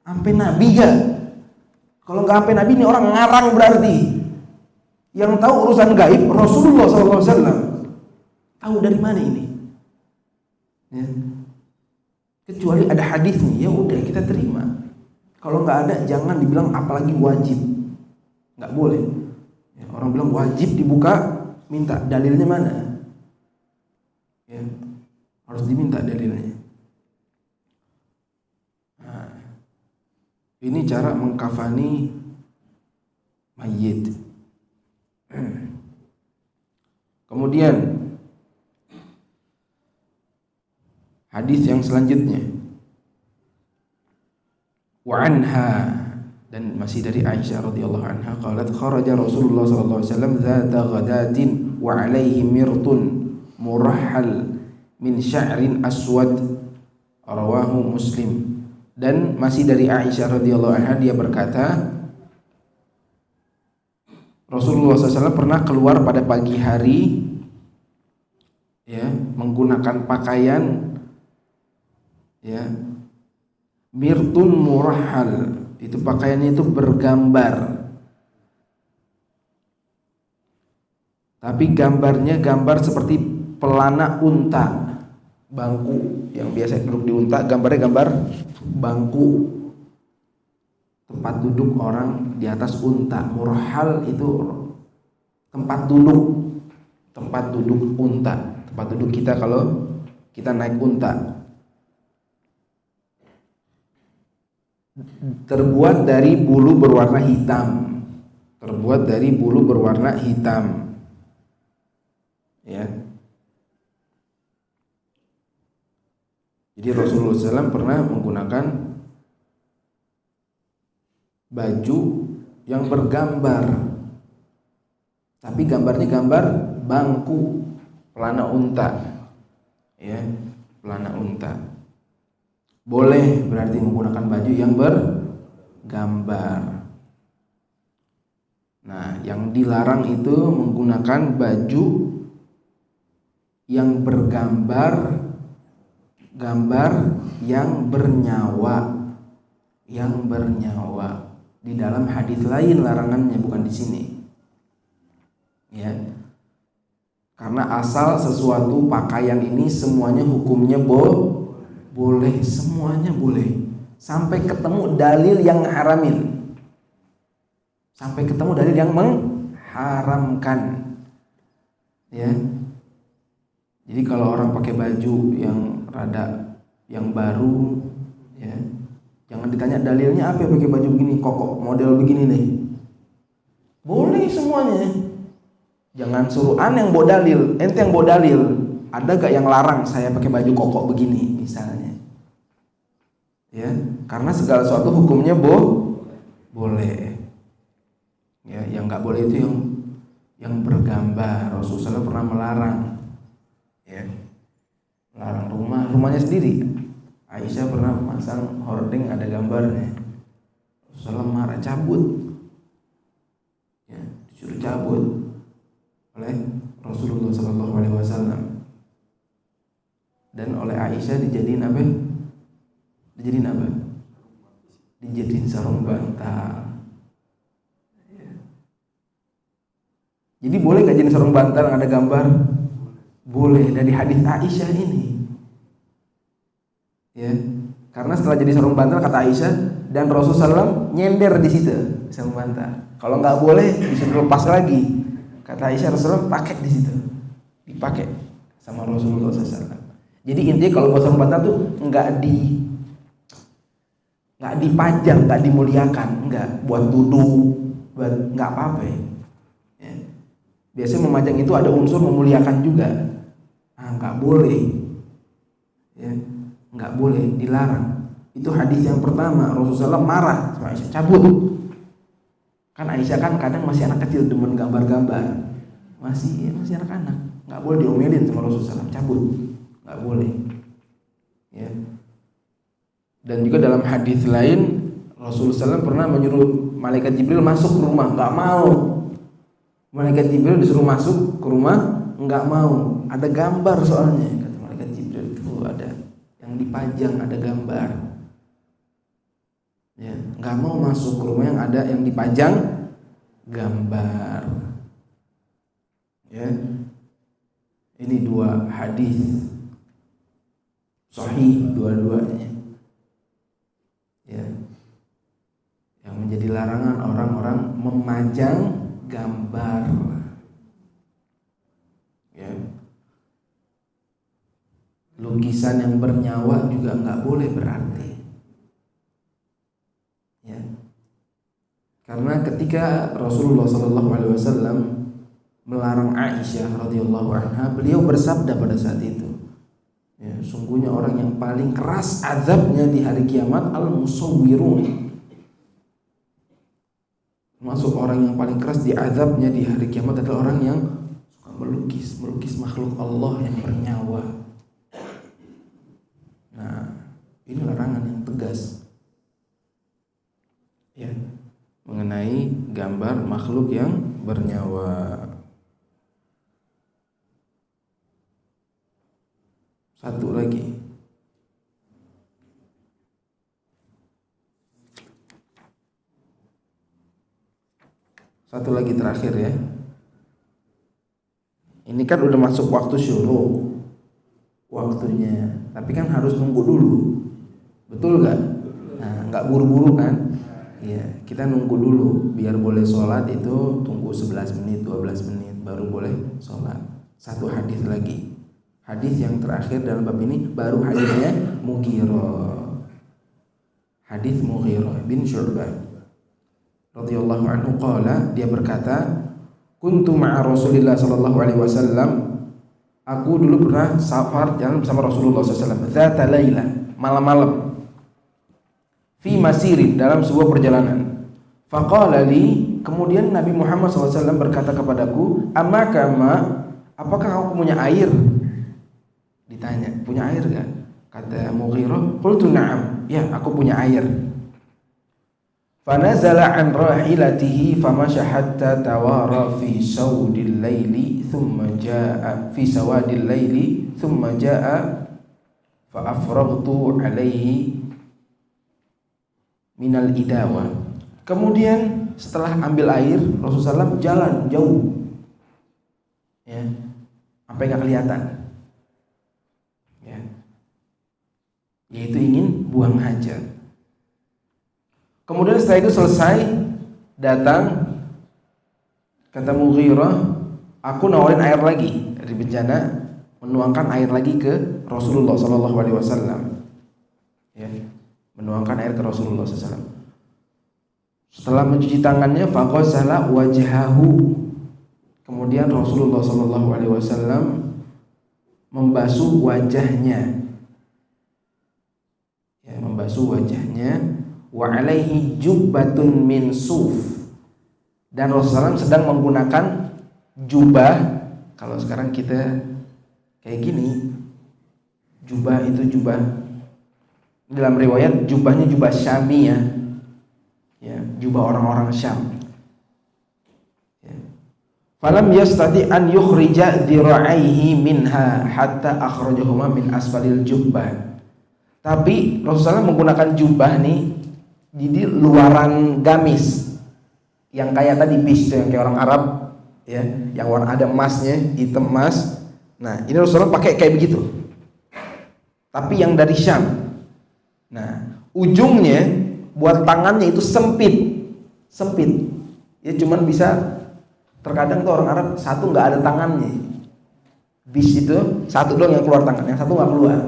Sampai Nabi gak? Kalau nggak sampai Nabi, ini orang ngarang berarti. Yang tahu urusan gaib Rasulullah SAW. Tahu dari mana ini? Ya. Kecuali ada hadisnya, ya udah kita terima. Kalau nggak ada, jangan dibilang apalagi wajib. Nggak boleh. Ya, orang bilang wajib dibuka, minta dalilnya mana? Ya, harus diminta dalilnya. Nah, ini cara mengkafani mayit. Kemudian hadis yang selanjutnya, wa anha, dan masih dari Aisyah radhiyallahu anha, qalat kharaja Rasulullah sallallahu alaihi wasallam dzata ghadatin wa alaihi mirtun murahhal min sya'rin aswad, rawahu Muslim. Dan masih dari Aisyah radhiyallahu anha, dia berkata Rasulullah SAW pernah keluar pada pagi hari, ya, menggunakan pakaian, ya, mirtun murahhal, itu pakaiannya itu bergambar, tapi gambarnya gambar seperti pelana unta, bangku yang biasa duduk di unta, gambarnya gambar bangku tempat duduk orang di atas unta. Murahhal itu tempat duduk unta, tempat duduk kita kalau kita naik unta. Terbuat dari bulu berwarna hitam. Ya. Jadi Rasulullah SAW pernah menggunakan baju yang bergambar, tapi gambarnya gambar bangku, pelana unta, ya, pelana unta. Boleh berarti menggunakan baju yang bergambar. Nah, yang dilarang itu menggunakan baju yang bergambar yang bernyawa. Di dalam hadis lain larangannya, bukan di sini. Ya. Karena asal sesuatu pakaian ini semuanya hukumnya boleh, semuanya boleh. Sampai ketemu dalil yang haramin. Sampai ketemu dalil yang mengharamkan. Ya. Jadi kalau orang pakai baju yang baru, ya, jangan ditanya dalilnya apa, pakai baju begini, koko model begini nih. Boleh semuanya. Jangan suruh yang bawa dalil, ente yang bawa dalil. Ada gak yang larang saya pakai baju koko begini misalnya? Ya, karena segala sesuatu hukumnya boleh. Ya, yang nggak boleh itu yang bergambar. Rasulullah pernah melarang. Ya, melarang rumahnya sendiri. Aisyah pernah pasang hording ada gambarnya. Rasulullah marah, cabut. Ya, disuruh cabut oleh Rasulullah SAW. Dan oleh Aisyah dijadiin apa? Dijadiin sarung bantal. Ya. Jadi boleh nggak jadi sarung bantal yang ada gambar? Boleh, dari hadis Aisyah ini. Ya, karena setelah jadi sarung bantal kata Aisyah, dan Rasulullah SAW nyender di situ sarung bantal. Kalau nggak boleh disuruh lepas lagi. Kata Aisyah, Rasulullah pakai di situ, dipakai sama Rasulullah SAW. Jadi intinya kalau buat sarung bantal tuh nggak nggak dipajang, nggak dimuliakan, nggak buat duduk, buat nggak apa-apa ya. Biasanya memajang itu ada unsur memuliakan juga. Nggak boleh ya, nggak boleh, dilarang. Itu hadis yang pertama. Rasulullah SAW marah sama Aisyah, cabut. Kan Aisyah kan kadang masih anak kecil, demen gambar-gambar, masih anak-anak, nggak boleh diomelin sama Rasulullah SAW, cabut, nggak boleh ya. Dan juga dalam hadis lain Rasulullah SAW pernah menyuruh malaikat Jibril masuk ke rumah, nggak mau. Malaikat Jibril disuruh masuk ke rumah, nggak mau. Ada gambar soalnya, kata malaikat Jibril itu ada yang dipajang, ada gambar. Ya, nggak mau masuk ke rumah yang ada yang dipajang gambar. Ya, ini dua hadis sahih dua-duanya. Ya, yang menjadi larangan orang-orang memajang gambar. Ya, lukisan yang bernyawa juga nggak boleh berarti. Ya, karena ketika Rasulullah SAW melarang Aisyah radhiyallahu anha, beliau bersabda pada saat itu, ya, sungguhnya orang yang paling keras azabnya di hari kiamat al-musawwirun. Masuk orang yang paling keras di azabnya di hari kiamat adalah orang yang suka melukis makhluk Allah yang bernyawa. Nah, ini larangan yang tegas ya, mengenai gambar makhluk yang bernyawa. Satu lagi, terakhir ya. Ini kan udah masuk waktu syuruk waktunya, tapi kan harus nunggu dulu, betul gak? Nah, nggak buru-buru kan? Iya, kita nunggu dulu biar boleh sholat itu, tunggu 11 menit 12 menit baru boleh sholat. Satu hadis lagi, hadis yang terakhir dalam bab ini baru hadisnya Mughirah. Hadis Mughirah bin Syu'bah radhiyallahu anhu qala, dia berkata, kuntu ma'a Rasulillah sallallahu alaihi wasallam, aku dulu pernah safar jalan bersama Rasulullah SAW, dzata laila, malam-malam, fi masirin, dalam sebuah perjalanan. Faqala li, kemudian Nabi Muhammad SAW berkata kepadaku, amaka ma, apakah kamu punya air? Ditanya, punya air gak? Kata Mughirah, qultu na'am, ya aku punya air. Fanazala an rahilatihi famasha hatta tawara fi sawadil laili thumma jaa fi sawadil laili thumma jaa fa afraghtu alaihi minal idawa. Kemudian setelah ambil air, Rasulullah SAW jalan jauh ya, sampai nggak kelihatan ya, yaitu ingin buang hajat. Kemudian setelah itu selesai, datang, kata Mughirah, aku nawarin air lagi dari bencana, menuangkan air lagi ke Rasulullah SAW. Ya, menuangkan air ke Rasulullah SAW. Setelah mencuci tangannya, faqasala wajhahu. Kemudian Rasulullah SAW membasuh wajahnya. Ya, membasuh wajahnya. Wa alaihi jubbatun min suf, dan Rasulullah SAW sedang menggunakan jubah. Kalau sekarang kita kayak gini, jubah itu jubah, dalam riwayat jubahnya jubah Syami ya, jubah orang-orang Syam ya. Falam yastati an yukhrija dhira'aihi minha hatta akhrajahuma min asfalil jubbah. Tapi Rasulullah SAW menggunakan jubah nih, jadi luaran gamis yang kayak tadi bis, yang kayak orang Arab ya, yang warna ada emasnya, hitam emas. Nah, ini Rasulullah pakai kayak begitu, tapi yang dari Syam. Nah, ujungnya buat tangannya itu sempit ya, cuman bisa, terkadang tuh orang Arab satu nggak ada tangannya, bis itu satu doang yang keluar tangan, yang satu nggak keluar.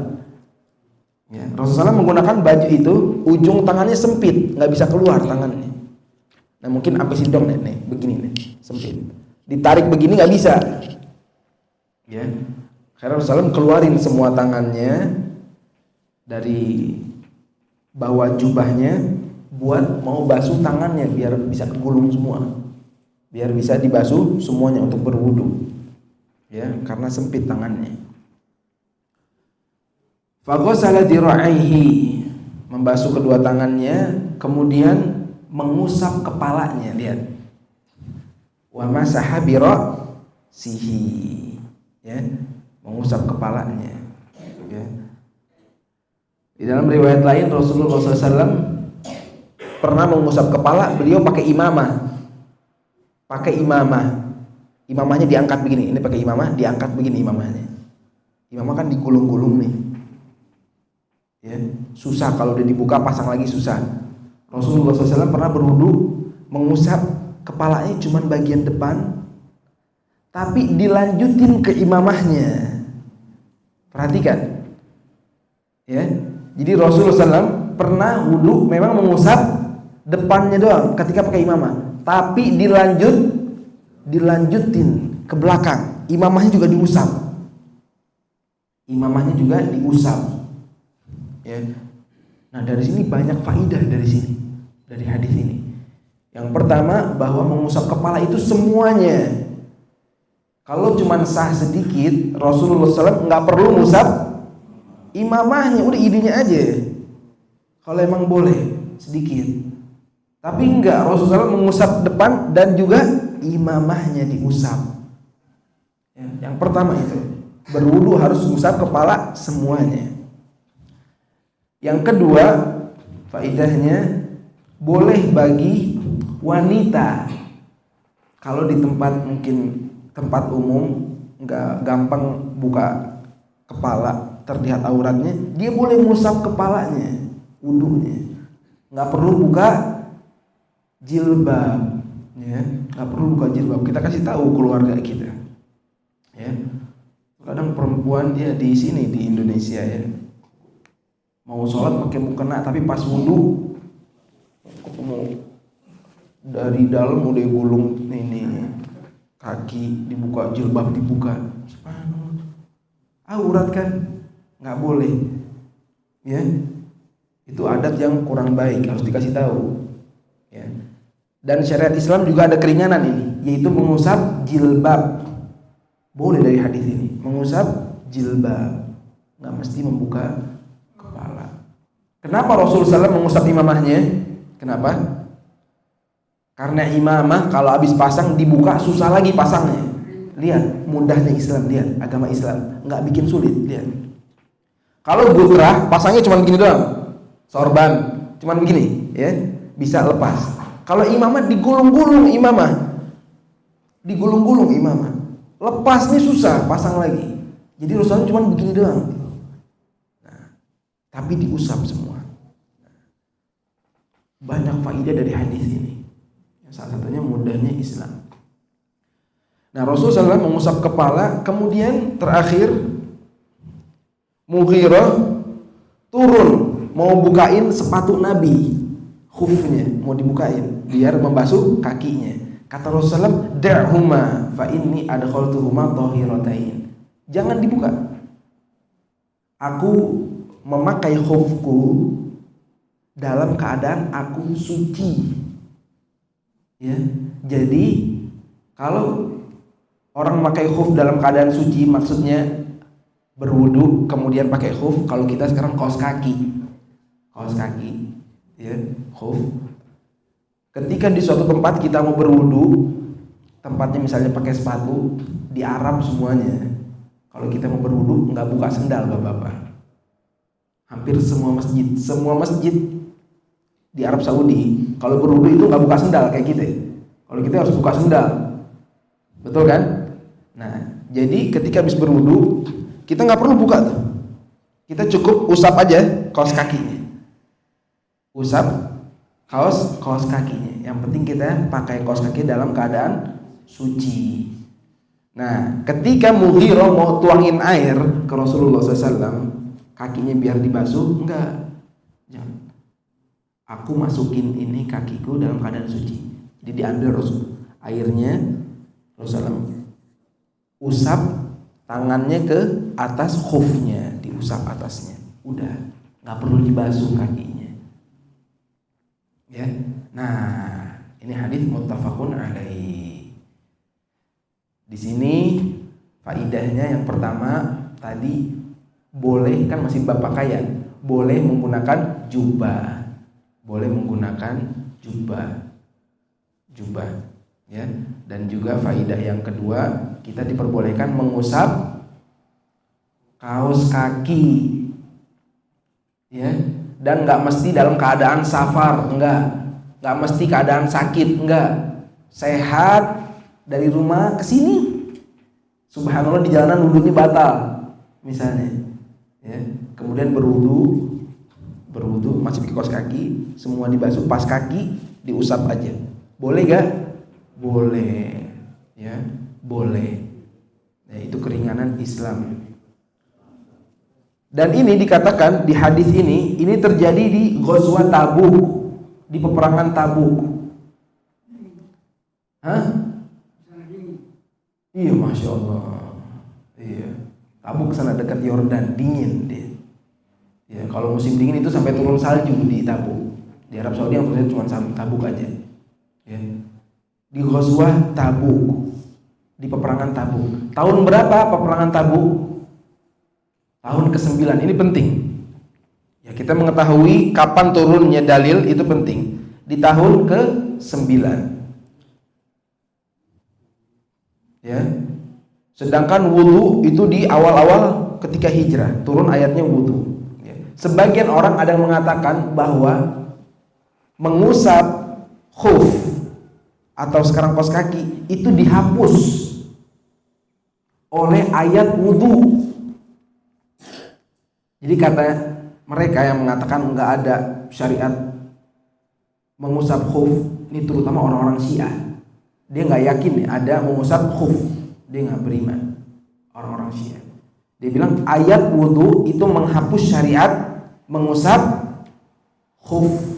Ya, Rasulullah SAW menggunakan baju itu, ujung tangannya sempit, nggak bisa keluar tangannya. Nah mungkin sampai sidong nih, begini nih, sempit. Ditarik begini nggak bisa. Ya, karena Rasulullah SAW keluarin semua tangannya dari bawah jubahnya buat mau basuh tangannya biar bisa kegulung semua, biar bisa dibasuh semuanya untuk berwudu. Ya, karena sempit tangannya. Faghasala dira'aihi, membasuh kedua tangannya, kemudian mengusap kepalanya, lihat. Wa masaha bi ra'sihi, ya, mengusap kepalanya, ya. Di dalam riwayat lain Rasulullah SAW pernah mengusap kepala, beliau pakai imamah. Pakai imamah. Imamahnya diangkat begini, ini pakai imamah, diangkat begini imamahnya. Imamah kan digulung-gulung nih. Ya, susah kalau udah dibuka pasang lagi susah. Rasulullah SAW pernah berwudu mengusap kepalanya cuman bagian depan, tapi dilanjutin ke imamahnya. Perhatikan, ya. Jadi Rasulullah SAW pernah wudu memang mengusap depannya doang ketika pakai imamah, tapi dilanjutin ke belakang. Imamahnya juga diusap. Imamahnya juga diusap. Ya. Nah dari sini banyak faidah dari hadis ini. Yang pertama bahwa mengusap kepala itu semuanya. Kalau cuma sah sedikit, Rasulullah SAW nggak perlu ngusap imamahnya, udah idenya aja. Kalau emang boleh sedikit, tapi enggak, Rasulullah SAW mengusap depan dan juga imamahnya diusap. Ya, yang pertama itu berwudu harus ngusap kepala semuanya. Yang kedua, faidahnya boleh bagi wanita kalau di tempat umum nggak gampang buka kepala, terlihat auratnya, dia boleh ngusap kepalanya, wudunya. Nggak perlu buka jilbab, ya, nggak perlu buka jilbab. Kita kasih tahu keluarga kita, ya. Kadang perempuan dia di sini di Indonesia ya, mau sholat pakai mukena, tapi pas wudu ketemu dari dalam udah gulung ini, kaki dibuka, jilbab dibuka, aurat kan, nggak boleh, ya. Itu adat yang kurang baik, harus dikasih tahu, ya. Dan syariat Islam juga ada keringanan ini, yaitu mengusap jilbab. Boleh dari hadis ini, mengusap jilbab, nggak mesti membuka. Kenapa Rasulullah SAW mengusap imamahnya? Kenapa? Karena imamah kalau habis pasang dibuka susah lagi pasangnya. Lihat mudahnya Islam, lihat agama Islam nggak bikin sulit, lihat. Kalau gutrah pasangnya cuma begini doang, sorban cuma begini, ya, bisa lepas. Kalau imamah digulung-gulung imamah, lepasnya susah, pasang lagi. Jadi Rasulullah cuma begini doang. Tapi diusap semua. Banyak faidah dari hadis ini. Salah satunya mudahnya Islam. Nah, Rasulullah SAW mengusap kepala, kemudian terakhir Mughirah turun mau bukain sepatu Nabi, khufnya mau dibukain biar membasuh kakinya. Kata Rasulullah SAW, "Da'huma fa inni adkhaltuhuma tahiratain." Jangan dibuka. Aku memakai khufku dalam keadaan aku suci, ya. Jadi kalau orang memakai khuf dalam keadaan suci, maksudnya berwudu kemudian pakai khuf. Kalau kita sekarang kaos kaki, ya, khuf. Ketika di suatu tempat kita mau berwudu, tempatnya misalnya pakai sepatu, di Arab semuanya. Kalau kita mau berwudu nggak buka sendal, bapak-bapak. Hampir semua masjid di Arab Saudi kalau berwudu itu nggak buka sendal kayak kita. Kalau kita harus buka sendal, betul kan? Nah, jadi ketika habis berwudu kita nggak perlu buka tuh. Kita cukup usap aja kaos kakinya, usap kaos kakinya. Yang penting kita pakai kaos kaki dalam keadaan suci. Nah, ketika Mughirah mau tuangin air ke Rasulullah SAW, kakinya biar dibasuh, enggak. Jangan. Aku masukin ini kakiku dalam keadaan suci. Jadi diambil Rasul airnya, Rasulullah usap tangannya ke atas khufnya, diusap atasnya. Udah, nggak perlu dibasuh kakinya. Ya. Nah, ini hadis muttafaqun alaihi. Di sini faidahnya yang pertama tadi, boleh, kan masih bab pakaian, boleh menggunakan jubah. Boleh menggunakan jubah. Ya. Dan juga faidah yang kedua, kita diperbolehkan mengusap kaos kaki. Ya. Dan nggak mesti dalam keadaan safar, nggak mesti keadaan sakit, enggak. Sehat dari rumah ke sini, subhanallah di jalanan wudhunya batal misalnya, ya. Kemudian berwudu masih pakai kaos kaki, semua dibasuh, pas kaki diusap aja, boleh gak? Boleh, ya, boleh. Nah, itu keringanan Islam. Dan ini dikatakan di hadis ini terjadi di Ghazwat Tabuk, di peperangan Tabuk. Hah? Iya, masya Allah. Iya, Tabuk sana dekat Yordan, dingin dia. Ya, kalau musim dingin itu sampai turun salju di Tabuk. Di Arab Saudi yang terjadi cuma Tabuk aja. Ya. Di Ghazwah Tabuk, di peperangan Tabuk. Tahun berapa peperangan Tabuk? Tahun ke-9. Ini penting. Ya, kita mengetahui kapan turunnya dalil itu penting. Di tahun ke-9. Ya. Sedangkan wudu itu di awal-awal ketika hijrah, turun ayatnya wudu. Ya. Sebagian orang ada yang mengatakan bahwa mengusap khuf atau sekarang kaos kaki itu dihapus oleh ayat wudu. Jadi kata mereka yang mengatakan enggak ada syariat mengusap khuf, ini terutama orang-orang Syiah. Dia enggak yakin ada mengusap khuf. Dia enggak beriman. Orang-orang Syiah. Dia bilang ayat wudu itu menghapus syariat mengusap khuf.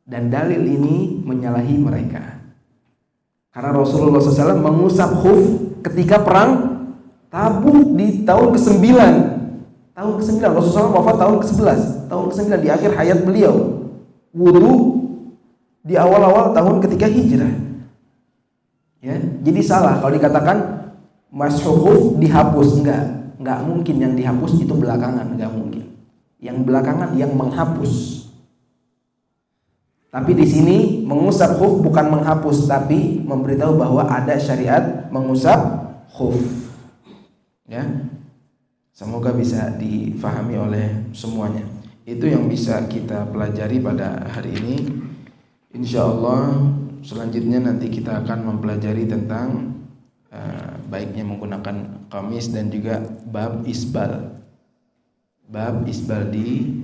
Dan dalil ini menyalahi mereka. Karena Rasulullah SAW mengusap khuf ketika perang Tabuk di tahun ke-9. Tahun ke-9, Rasulullah SAW wafat tahun ke-11, tahun ke-9 di akhir hayat beliau. Wudu di awal-awal tahun ketika hijrah. Ya, jadi salah kalau dikatakan mashu khuf dihapus, enggak mungkin. Yang dihapus itu belakangan, enggak mungkin. Yang belakangan yang menghapus. Tapi di sini mengusap khuf bukan menghapus, tapi memberitahu bahwa ada syariat mengusap khuf. Ya. Semoga bisa difahami oleh semuanya. Itu yang bisa kita pelajari pada hari ini. Insya Allah selanjutnya nanti kita akan mempelajari tentang baiknya menggunakan kamis dan juga bab isbal. Bab isbal di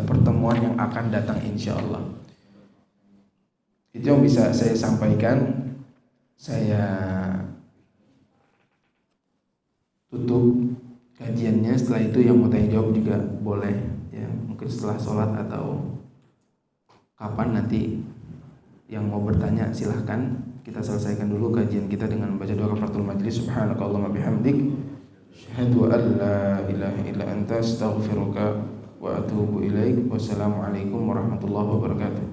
pertemuan yang akan datang insya Allah. Itu yang bisa saya sampaikan. Saya tutup kajiannya. Setelah itu yang mau tanya jawab juga boleh, ya, mungkin setelah sholat atau kapan nanti yang mau bertanya silahkan. Kita selesaikan dulu kajian kita dengan membaca doa kafaratul majlis. Subhanakallahumma bihamdik, asyhadu an la ilaha illa anta, astaghfiruka wa atubu ilaik. Wassalamualaikum warahmatullahi wabarakatuh.